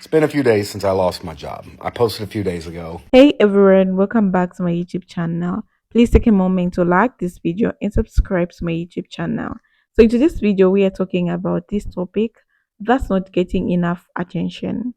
It's been a few days since I lost my job. I posted a few days ago. Hey everyone, welcome back to my YouTube channel. Please take a moment to like this video and subscribe to my YouTube channel. So in today's video, we are talking about this topic that's not getting enough attention.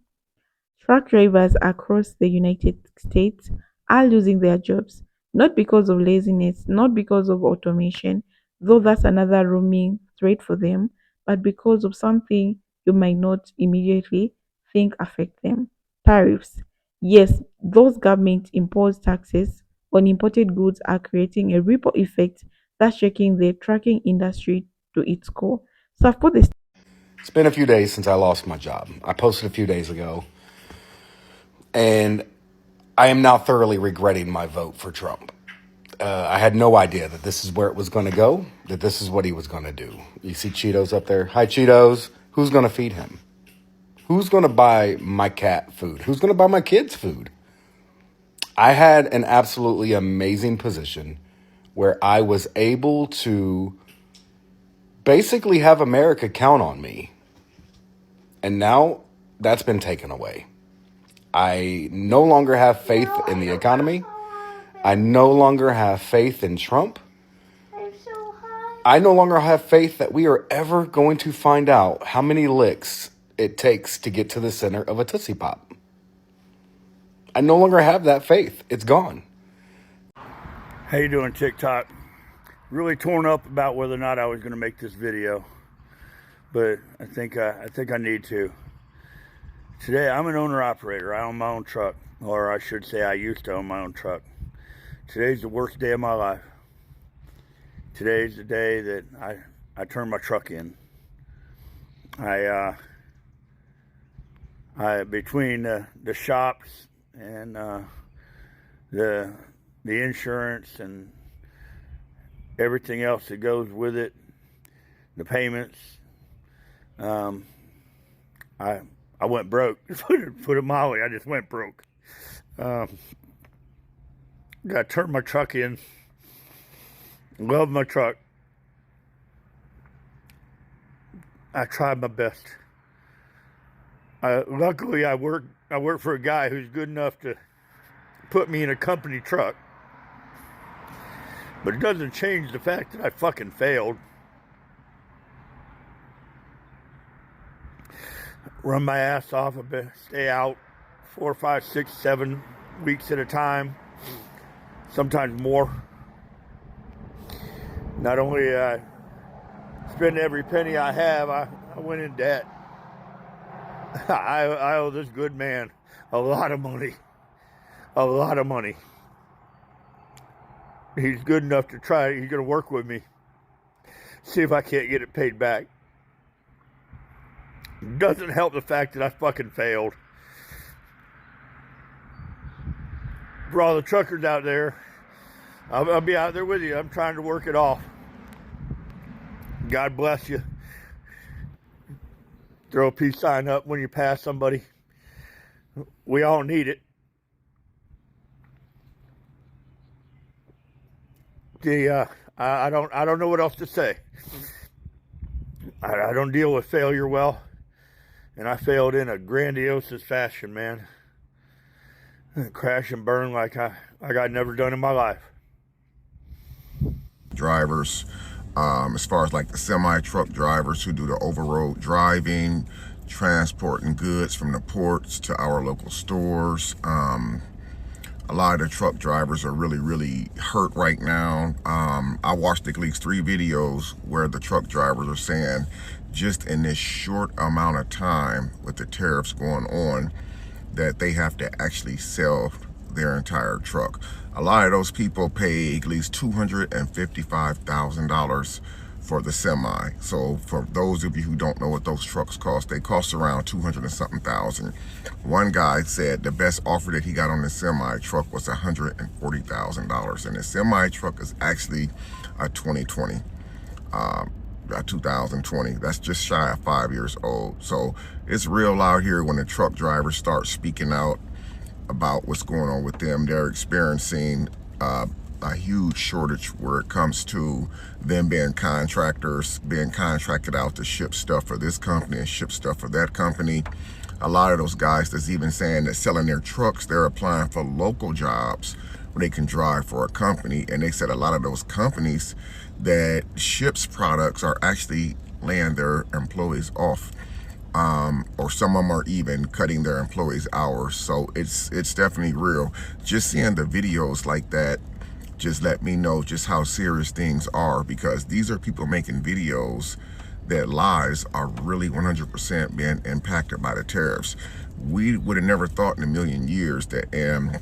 Truck drivers across the United States are losing their jobs, not because of laziness, not because of automation, though that's another looming threat for them, but because of something you might not immediately think affect them. Tariffs. Yes, those government imposed taxes on imported goods are creating a ripple effect that's shaking the trucking industry to its core. So I've put this. It's been a few days since I lost my job. I posted a few days ago, and I am now thoroughly regretting my vote for Trump. I had no idea that this is where it was going to go, that this is what he was going to do. You see Cheetos up there? Hi, Cheetos. Who's going to feed him? Who's going to buy my cat food? Who's going to buy my kids food? I had an absolutely amazing position where I was able to basically have America count on me. And now that's been taken away. I no longer have faith in the economy. I no longer have faith in Trump. I no longer have faith that we are ever going to find out how many licks it takes to get to the center of a Tootsie Pop. I no longer have that faith. It's gone. How you doing, TikTok? Really torn up about whether or not I was going to make this video, but I think I need to. Today, I'm an owner-operator. I own my own truck, or I should say I used to own my own truck. Today's the worst day of my life. Today's the day that I turned my truck in. I between the shops and the insurance and everything else that goes with it, the payments, I went broke. Put it mildly, I just went broke. Got to turn my truck in. Love my truck. I tried my best. Luckily, I work for a guy who's good enough to put me in a company truck. But it doesn't change the fact that I fucking failed. Run my ass off a bit, stay out 4, 5, 6, 7 weeks at a time, sometimes more. Not only spend every penny I have, I went in debt. I owe this good man a lot of money. A lot of money. He's good enough to try. He's going to work with me. See if I can't get it paid back. Doesn't help the fact that I fucking failed. For all the truckers out there, I'll be out there with you. I'm trying to work it off. God bless you. Throw a peace sign up when you pass somebody. We all need it. I don't know what else to say. I don't deal with failure well, and I failed in a grandiose fashion, man. Crash and burn like I never done in my life. Drivers, as far as like the semi-truck drivers who do the over-road driving, transporting goods from the ports to our local stores. A lot of the truck drivers are really hurt right now. I watched at least 3 videos where the truck drivers are saying just in this short amount of time with the tariffs going on that they have to actually sell their entire truck. A lot of those people pay at least $255,000 for the semi. So for those of you who don't know what those trucks cost, they cost around 200 and something thousand. One guy said the best offer that he got on the semi truck was $140,000, and the semi truck is actually a 2020, a 2020. That's just shy of 5 years old. So it's real out here when the truck drivers start speaking out about what's going on with them. They're experiencing a huge shortage where it comes to them being contractors, being contracted out to ship stuff for this company and ship stuff for that company. A lot of those guys that's even saying that selling their trucks, they're applying for local jobs where they can drive for a company. And they said a lot of those companies that ships products are actually laying their employees off. Or some of them are even cutting their employees' hours. So it's definitely real. Just seeing the videos like that just let me know just how serious things are, because these are people making videos that lives are really 100% being impacted by the tariffs. We would have never thought in a million years that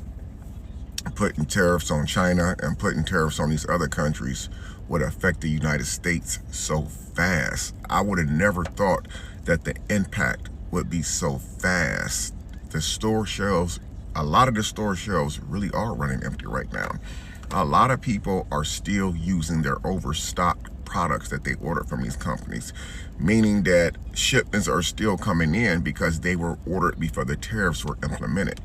putting tariffs on China and putting tariffs on these other countries would affect the United States so fast. I would have never thought that the impact would be so fast. The store shelves, a lot of the store shelves really are running empty right now. A lot of people are still using their overstocked products that they ordered from these companies, meaning that shipments are still coming in because they were ordered before the tariffs were implemented.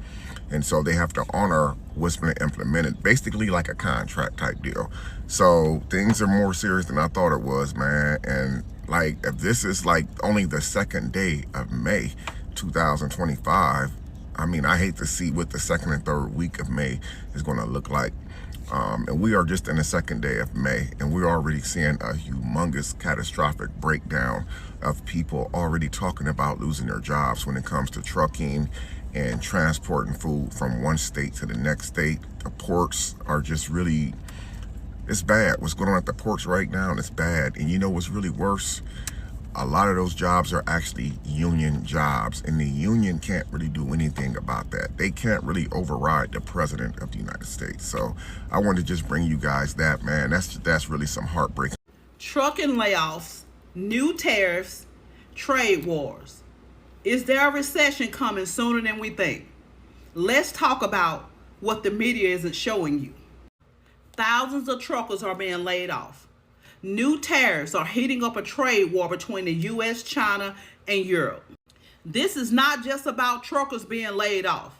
And so they have to honor what's been implemented, basically like a contract type deal. So things are more serious than I thought it was, man. And like, if this is like only the second day of May 2025, I mean, I hate to see what the second and third week of May is going to look like. And we are just in the second day of May, and we're already seeing a humongous catastrophic breakdown of people already talking about losing their jobs when it comes to trucking and transporting food from one state to the next state. The ports are just really, it's bad. What's going on at the ports right now is bad. And you know what's really worse? A lot of those jobs are actually union jobs, and the union can't really do anything about that. They can't really override the president of the United States. So I wanted to just bring you guys that, man. That's really some heartbreaking. Trucking layoffs, new tariffs, trade wars. Is there a recession coming sooner than we think? Let's talk about what the media isn't showing you. Thousands of truckers are being laid off. New tariffs are heating up a trade war between the US, China, and Europe. This is not just about truckers being laid off.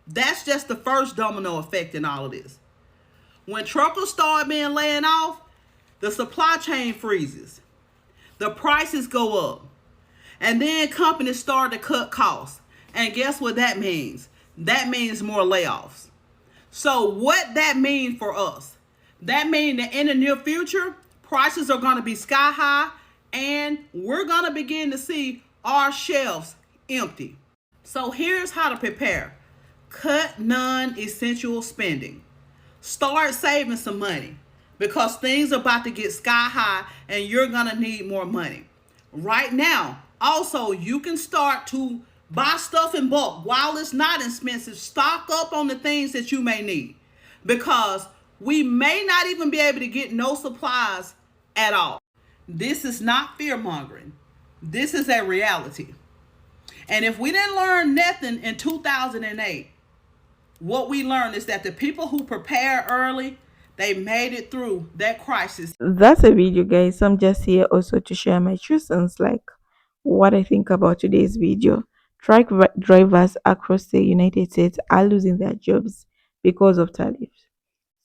That's just the first domino effect in all of this. When truckers start being laid off, the supply chain freezes. The prices go up. And then companies start to cut costs. And guess what that means? That means more layoffs. So what that means for us? That means that in the near future, prices are going to be sky high, and we're going to begin to see our shelves empty. So here's how to prepare. Cut non-essential spending. Start saving some money because things are about to get sky high and you're going to need more money. Right now, also, you can start to buy stuff in bulk. While it's not expensive, stock up on the things that you may need, because we may not even be able to get no supplies at all. This is not fear mongering. This is a reality. And if we didn't learn nothing in 2008, what we learned is that the people who prepare early, they made it through that crisis. That's a video, guys. I'm just here also to share my two cents, like what I think about today's video. Drivers across the United States are losing their jobs because of tariffs.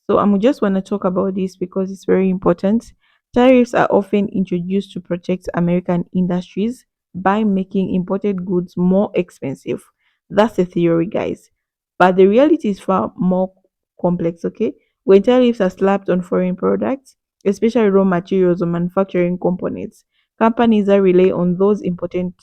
So I'm just want to talk about this because it's very important. Tariffs are often introduced to protect American industries by making imported goods more expensive. That's a theory, guys. But the reality is far more complex, okay? When tariffs are slapped on foreign products, especially raw materials or manufacturing components, companies that rely on those important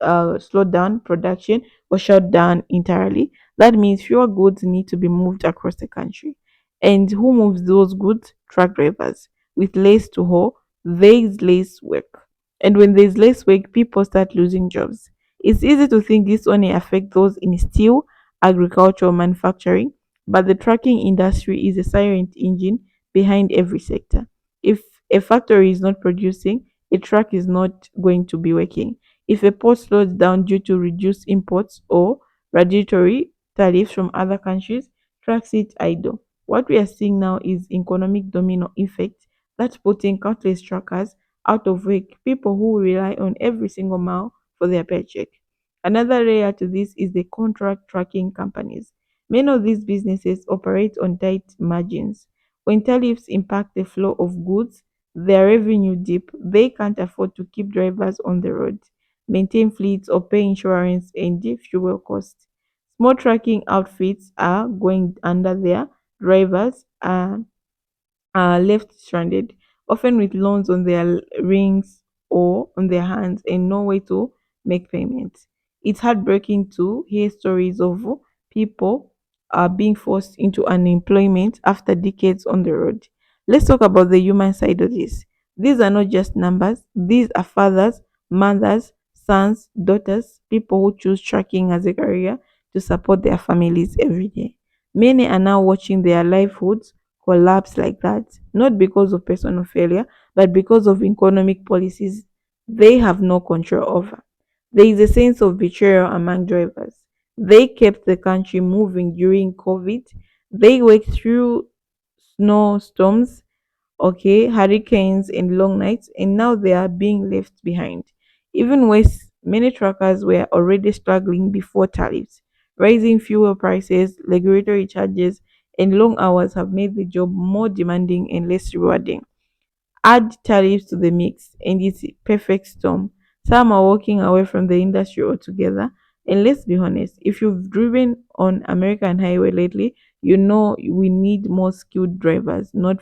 slow down production or shut down entirely. That means fewer goods need to be moved across the country. And who moves those goods? Truck drivers. With less to haul, there's less work. And when there's less work, people start losing jobs. It's easy to think this only affects those in steel, agriculture, or manufacturing, but the trucking industry is a silent engine behind every sector. If a factory is not producing, a truck is not going to be working. If a port slows down due to reduced imports or regulatory tariffs from other countries, trucks sit idle. What we are seeing now is economic domino effect that's putting countless truckers out of work, people who rely on every single mile for their paycheck. Another layer to this is the contract trucking companies. Many of these businesses operate on tight margins. When tariffs impact the flow of goods, their revenue dip, they can't afford to keep drivers on the road. maintain fleets, or pay insurance and the fuel costs. Small trucking outfits are going under their drivers are left stranded, often with loans on their rings or on their hands and no way to make payments. It's heartbreaking to hear stories of people being forced into unemployment after decades on the road. Let's talk about the human side of this. These are not just numbers, these are fathers, mothers, sons, daughters, people who choose trucking as a career to support their families every day. Many are now watching their livelihoods collapse like that, not because of personal failure, but because of economic policies they have no control over. There is a sense of betrayal among drivers. They kept the country moving during COVID. They worked through snowstorms, okay, hurricanes and long nights, and now they are being left behind. Even worse, many truckers were already struggling before tariffs. Rising fuel prices, regulatory charges, and long hours have made the job more demanding and less rewarding. Add tariffs to the mix, and it's a perfect storm. Some are walking away from the industry altogether. And let's be honest, if you've driven on American highway lately, you know we need more skilled drivers, not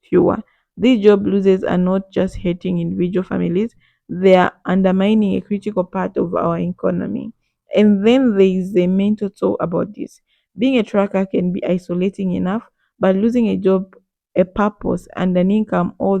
fewer. These job losses are not just hurting individual families, they are undermining a critical part of our economy. And then there is a mental toll about this. Being a trucker can be isolating enough, but losing a job, a purpose, and an income, all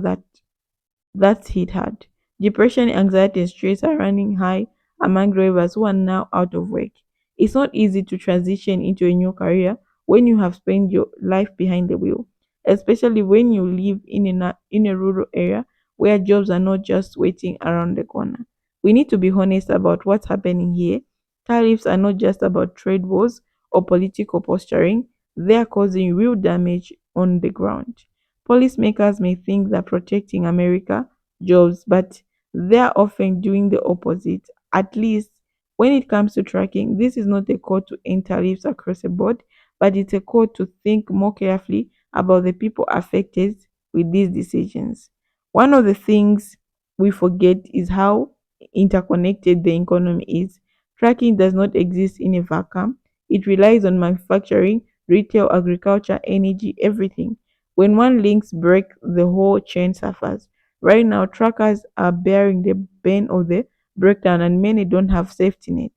that's hit hard. Depression, anxiety, and stress are running high among drivers who are now out of work. It's not easy to transition into a new career when you have spent your life behind the wheel, especially when you live in a rural area where jobs are not just waiting around the corner. We need to be honest about what's happening here. Tariffs are not just about trade wars or political posturing, they are causing real damage on the ground. Policymakers may think they're protecting America jobs, but they're often doing the opposite. At least when it comes to tracking, this is not a call to end tariffs across the board, but it's a call to think more carefully about the people affected with these decisions. One of the things we forget is how interconnected the economy is. Tracking does not exist in a vacuum. It relies on manufacturing, retail, agriculture, energy, everything. When one links break, the whole chain suffers. Right now, truckers are bearing the pain of the breakdown, and many don't have safety net.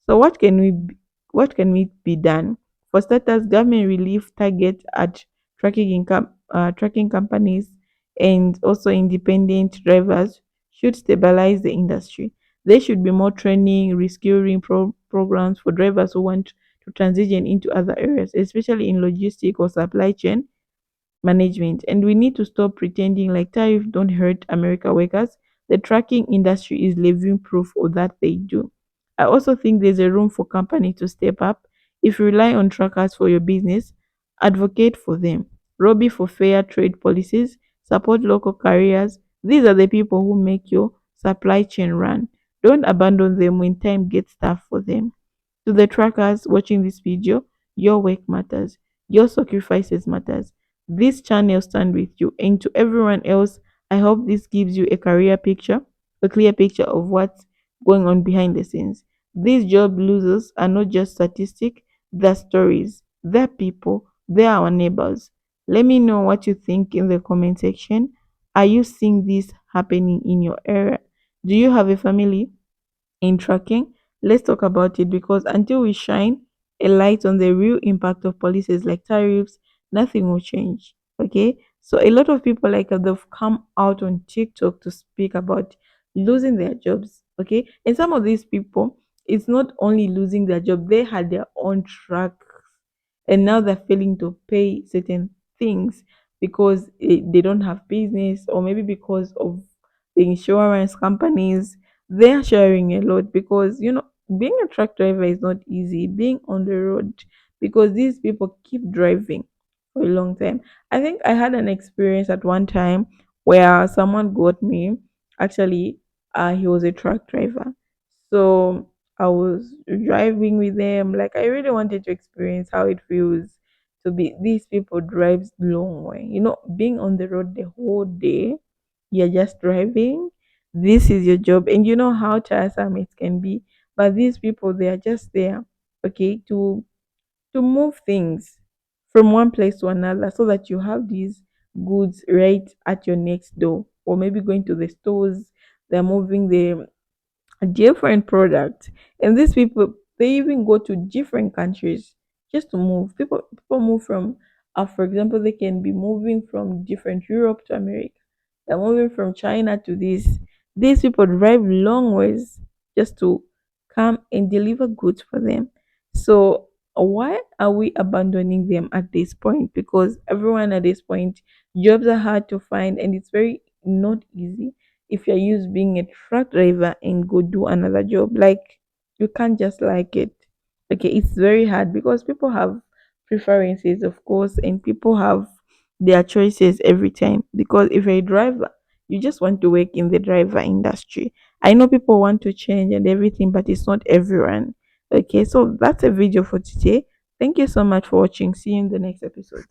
So, what can we be done? For starters, government relief target at tracking companies and also independent drivers should stabilize the industry. There should be more training, reskilling programs for drivers who want to transition into other areas, especially in logistics or supply chain management. And we need to stop pretending like tariffs don't hurt America workers. The trucking industry is living proof of that they do. I also think there's a room for companies to step up. If you rely on truckers for your business, advocate for them. Lobby for fair trade policies, support local carriers. These are the people who make your supply chain run. Don't abandon them when time gets tough for them. To the trackers watching this video, your work matters. Your sacrifices matters. This channel stand with you. And to everyone else, I hope this gives you a clear picture of what's going on behind the scenes. These job losers are not just statistics, they're stories. They're people. They're our neighbors. Let me know what you think in the comment section. Are you seeing this happening in your area? Do you have a family in tracking? Let's talk about it, because until we shine a light on the real impact of policies like tariffs, nothing will change. Okay, so a lot of people they've come out on TikTok to speak about losing their jobs. Okay, and some of these people, it's not only losing their job, they had their own track and now they're failing to pay certain things because they don't have business, or maybe because of the insurance companies. They're sharing a lot because being a truck driver is not easy, being on the road, because these people keep driving for a long time. I think I had an experience at one time where someone got me. Actually, he was a truck driver, so I was driving with them. Like, I really wanted to experience how it feels to be these people drives long way. Being on the road the whole day, you're just driving. this is your job, and you know how tiresome it can be. But these people, they are just there, okay, to move things from one place to another so that you have these goods right at your next door, or maybe going to the stores. They're moving the different products, and these people, they even go to different countries just to move. People move from, for example, they can be moving from different Europe to America. They're moving from China to this. These people drive long ways just to come and deliver goods for them. So why are we abandoning them at this point? Because everyone at this point, jobs are hard to find, and it's very not easy if you're used being a truck driver and go do another job. Like, you can't just like it. Okay, it's very hard because people have preferences, of course, and people have their choices every time. Because if you're a driver, you just want to work in the driver industry. I know people want to change and everything, but it's not everyone. Okay, so that's a video for today. Thank you so much for watching. See you in the next episode.